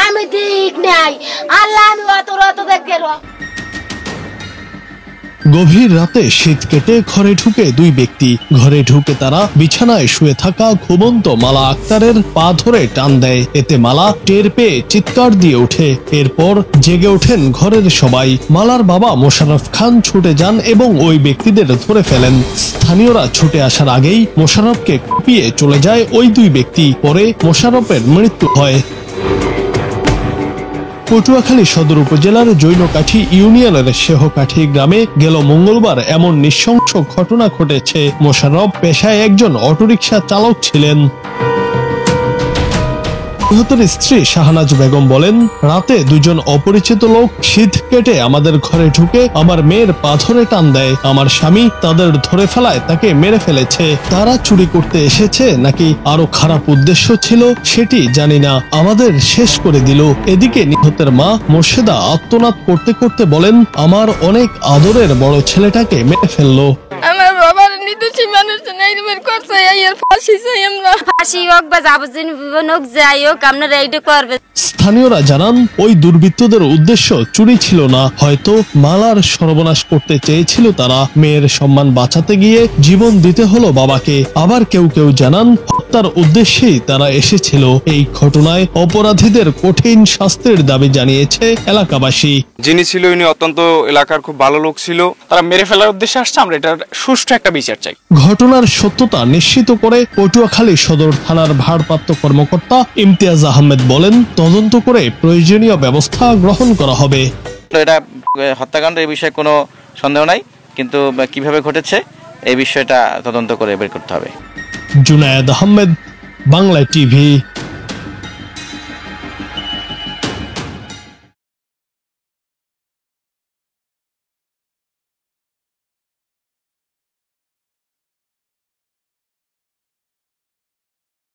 আমি ঠিক নাই, আল্লাহ আমি অত দেখে। গভীর রাতে শীত কেটে ঘরে ঢুকে দুই ব্যক্তি। ঘরে ঢুকে তারা বিছানায় শুয়ে থাকা ঘুমন্ত মালা আক্তারের পা ধরে টান দেয়। এতে মালা টের পেয়ে চিৎকার দিয়ে ওঠে। এরপর জেগে ওঠেন ঘরের সবাই। মালার বাবা মোশাররফ খান ছুটে যান এবং ওই ব্যক্তিদের ধরে ফেলেন। স্থানীয়রা ছুটে আসার আগেই মোশাররফকে কুপিয়ে চলে যায় ওই দুই ব্যক্তি। পরে মোশাররফের মৃত্যু হয়। পটুয়াখালী সদর উপজেলার জৈনকাঠি ইউনিয়নের শেহকাঠি গ্রামে গেল মঙ্গলবার এমন নৃশংস ঘটনা ঘটেছে। মোশাররফ পেশায় একজন অটোরিকশা চালক ছিলেন। নিহতের স্ত্রী শাহনাজ বেগম বলেন, রাতে দুজন অপরিচিত লোক শীত কেটে আমাদের ঘরে ঢুকে আমার মেয়ের পা ধরে টান দেয়। আমার স্বামী তাদের ধরে ফেলায় তাকে মেরে ফেলেছে। তারা চুরি করতে এসেছে নাকি আরো খারাপ উদ্দেশ্য ছিল সেটি জানি না, আমাদের শেষ করে দিল। এদিকে নিহতের মা মোর্শেদা আত্মনাদ করতে করতে বলেন, আমার অনেক আদরের বড় ছেলেটাকে মেরে ফেললো। আমার বাবার নির্দোষী মানুষ নাই করছে, এর ফাঁসি চাই আমরা। ফাঁসি হোক বা যাবজ্জীবন হোক, যাই হোক আপনারা এইটা করবে। স্থানীয়রা জানান, ওই দুর্বৃত্তদের উদ্দেশ্য চুরি ছিল না, হয়তো মালার সর্বনাশ করতে চেয়েছিল তারা। মেয়ের সম্মান বাঁচাতে গিয়ে জীবন দিতে হলো বাবাকে। আবার কেউ কেউ জানান, হত্যার উদ্দেশ্যেই তারা এসেছিল। এই ঘটনায় অপরাধীদের কঠিন শাস্তির দাবি জানিয়েছে এলাকাবাসী। যিনি ছিল উনি অত্যন্ত এলাকার খুব ভালো লোক ছিল। তারা মেরে ফেলার উদ্দেশ্যে আসছে, আমরা এটার সুষ্ঠু একটা বিচার চাই। ঘটনার সত্যতা নিশ্চিত করে পটুয়াখালী সদর থানার ভারপ্রাপ্ত কর্মকর্তা ইমতিয়াজ আহমেদ বলেন, তদন্ত করে প্রয়োজনীয় ব্যবস্থা গ্রহণ করা হবে। এটা হত্যাকাণ্ড, এই বিষয়ে কোনো সন্দেহ নাই, কিন্তু কিভাবে ঘটেছে এই বিষয়টা তদন্ত করে বের করতে হবে। জুনায়েদ আহমেদ, বাংলা টিভি।